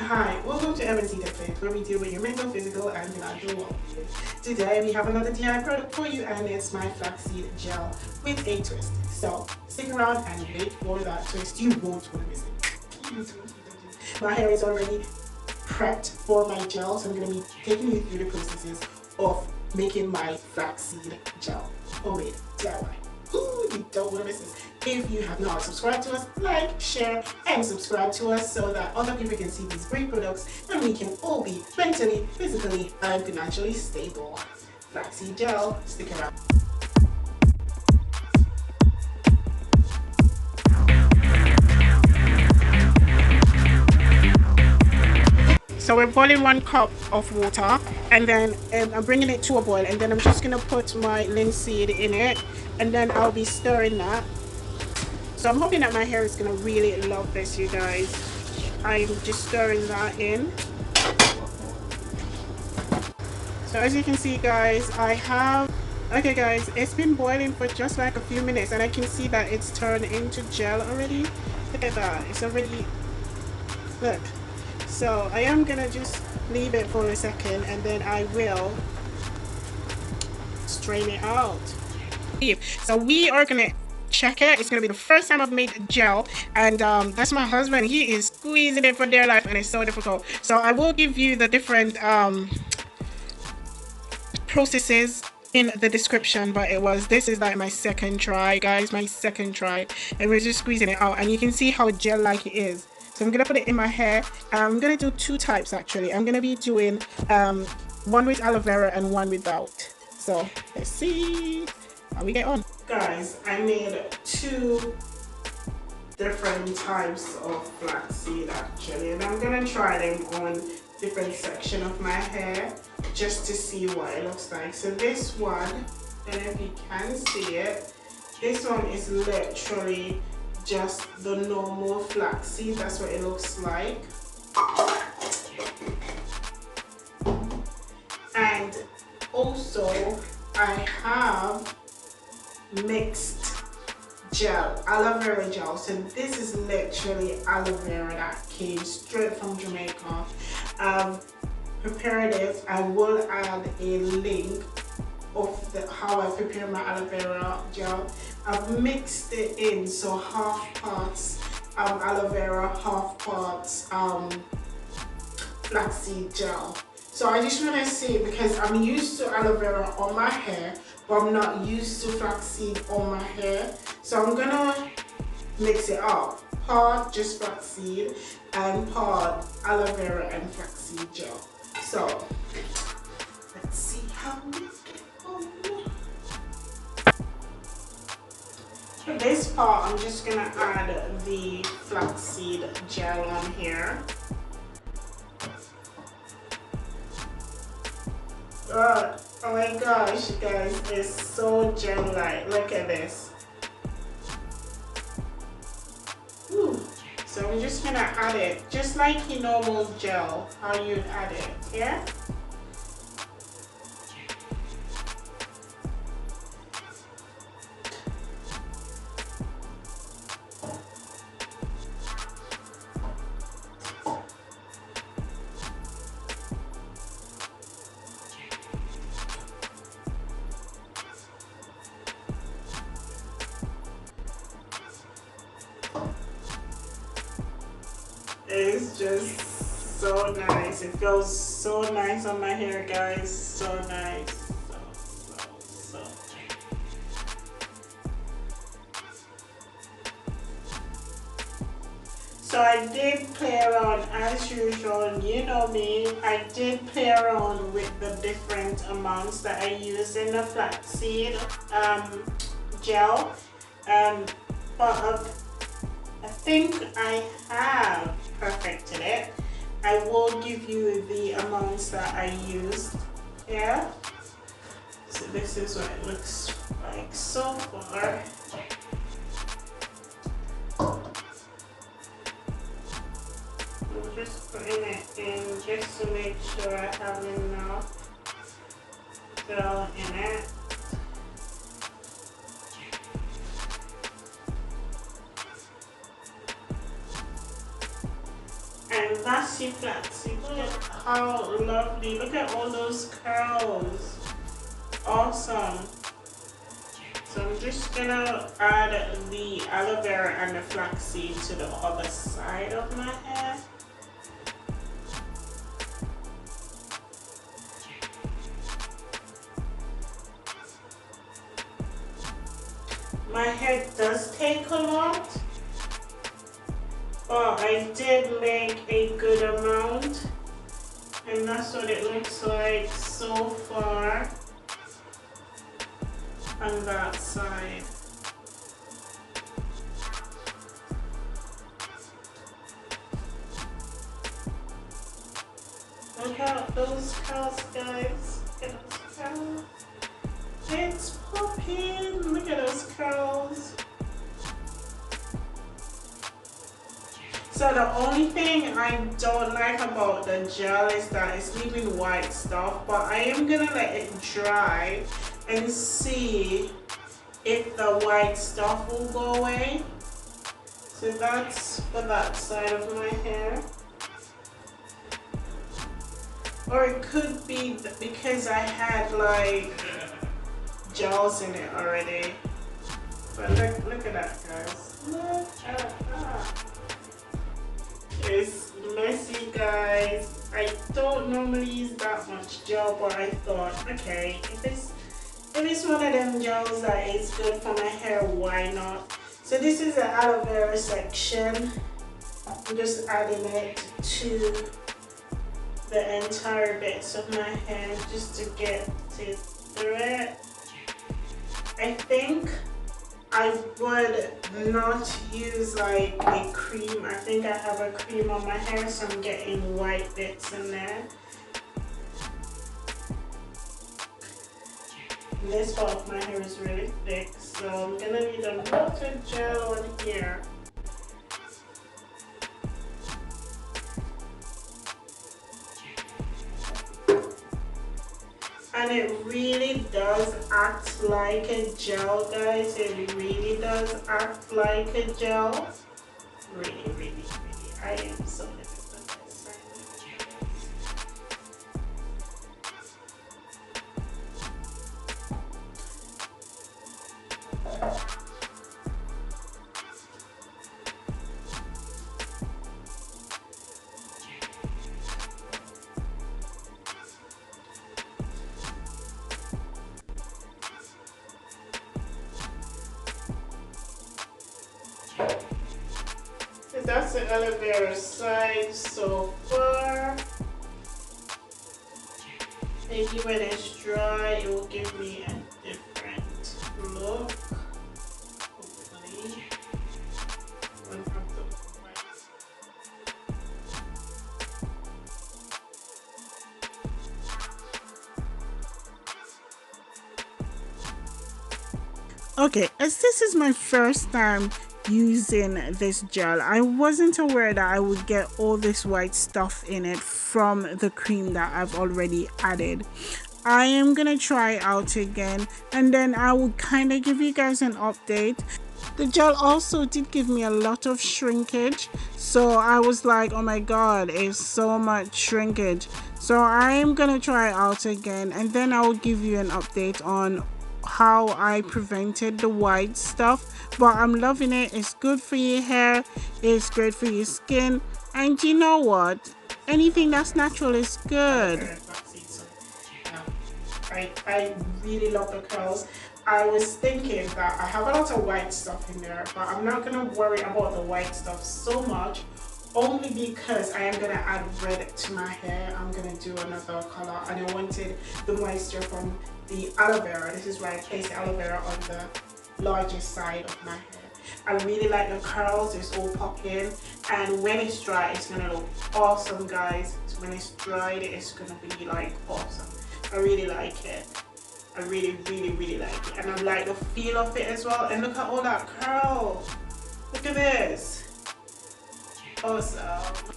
Hi, welcome to FLAXSEED Gel, where we deal with your mental, physical, and financial well-being. Today we have another DIY product for you, and it's my flaxseed gel with a twist. So stick around and wait for that twist. You won't want to miss it. My hair is already prepped for my gel, so I'm going to be taking you through the processes of making my flaxseed gel. Homemade DIY. Ooh, you don't want to miss this. If you have not subscribed to us, like, share, and subscribe to us so that other people can see these great products and we can all be mentally, physically, and financially stable. Flaxseed gel, stick around. So we're boiling 1 cup of water, and then I'm bringing it to a boil, and then I'm just gonna put my linseed in it, and then I'll be stirring that. So I'm hoping that my hair is gonna really love this, you guys. I'm just stirring that in. So as you can see, guys, okay guys, it's been boiling for just like a few minutes, and I can see that it's turned into gel already. Look at that, it's already, look. So I am gonna just leave it for a second, and then I will strain it out. So we are gonna check it. It's gonna be the first time I've made gel, and that's my husband. He is squeezing it for dear life, and it's so difficult. So I will give you the different processes in the description, but this is like my second try, guys, my second try, and we're just squeezing it out, and you can see how gel like it is. So I'm gonna put it in my hair. I'm gonna do 2 types actually. I'm gonna be doing one with aloe vera and one without. So let's see how we get on. Guys, I made 2 different types of flaxseed actually, and I'm gonna try them on different section of my hair just to see what it looks like. So this one, I don't know if you can see it, this one is literally just the normal flaxseed. That's what it looks like. And also I have mixed gel, aloe vera gel. So this is literally aloe vera that came straight from Jamaica. Prepared it. I will add a link of how I prepare my aloe vera gel. I've mixed it in, so half parts aloe vera, half parts flaxseed gel. So I just want to see, because I'm used to aloe vera on my hair, but I'm not used to flaxseed on my hair. So I'm gonna mix it up. Part just flaxseed and part aloe vera and flaxseed gel. So let's see how this goes. For this part, I'm just gonna add the flaxseed gel on here. Oh my gosh, guys, it's so gel-like. Look at this. Ooh. So I'm just gonna add it just like your normal gel, how you'd add it, yeah? It's just so nice. It feels so nice on my hair, guys. So nice. So. So I did play around as usual. You know me. I did play around with the different amounts that I use in the flaxseed gel. But I think I have perfected it. I will give you the amounts that I used here. So this is what it looks like so far. I'm just putting it in just to make sure I have enough gel in it. And And that's your flaxseed. Look at how lovely. Look at all those curls. Awesome. So I'm just gonna add the aloe vera and the flaxseed to the other side of my hair. My hair does take a lot, but I did make a good amount, and that's what it looks like so far on that side. Look at those curls, guys. Look at those curls. It's popping. Look at those curls. So the only thing I don't like about the gel is that it's leaving white stuff, but I am gonna let it dry and see if the white stuff will go away. So that's for that side of my hair. Or it could be because I had like gels in it already. But look at that, guys. Look at that. It's messy, guys. I don't normally use that much gel, but I thought, okay, if it's one of them gels that is good for my hair, why not? So this is the aloe vera section. I'm just adding it to the entire bits of my hair just to get it through it. I think I would not use like a cream. I think I have a cream on my hair, so I'm getting white bits in there. This part of my hair is really thick, so I'm gonna need a lot of gel on here. And it really does act like a gel, guys. It really does act like a gel. Really, really, really. I am so living for this. That's the aloe vera side so far. Maybe when it's dry, it will give me a different look. Hopefully. Okay, as this is my first time using this gel, I wasn't aware that I would get all this white stuff in it from the cream that I've already added. I am gonna try it out again, and then I will kind of give you guys an update. The gel also did give me a lot of shrinkage, so I was like, oh my god, it's so much shrinkage. So I am gonna try it out again, and then I will give you an update on how I prevented the white stuff. But I'm loving it. It's good for your hair, it's great for your skin, and you know what, anything that's natural is good. I really love the curls. I was thinking that I have a lot of white stuff in there, but I'm not gonna worry about the white stuff so much, only because I am gonna add red to my hair. I'm gonna do another color, and I wanted the moisture from the aloe vera. This is why I placed the aloe vera on the largest side of my hair. I really like the curls. It's all popping, and when it's dry, it's gonna look awesome, guys. So when it's dried, it's gonna be like awesome. I really like it. I really, really, really like it, and I like the feel of it as well. And look at all that curl. Look at this. Awesome.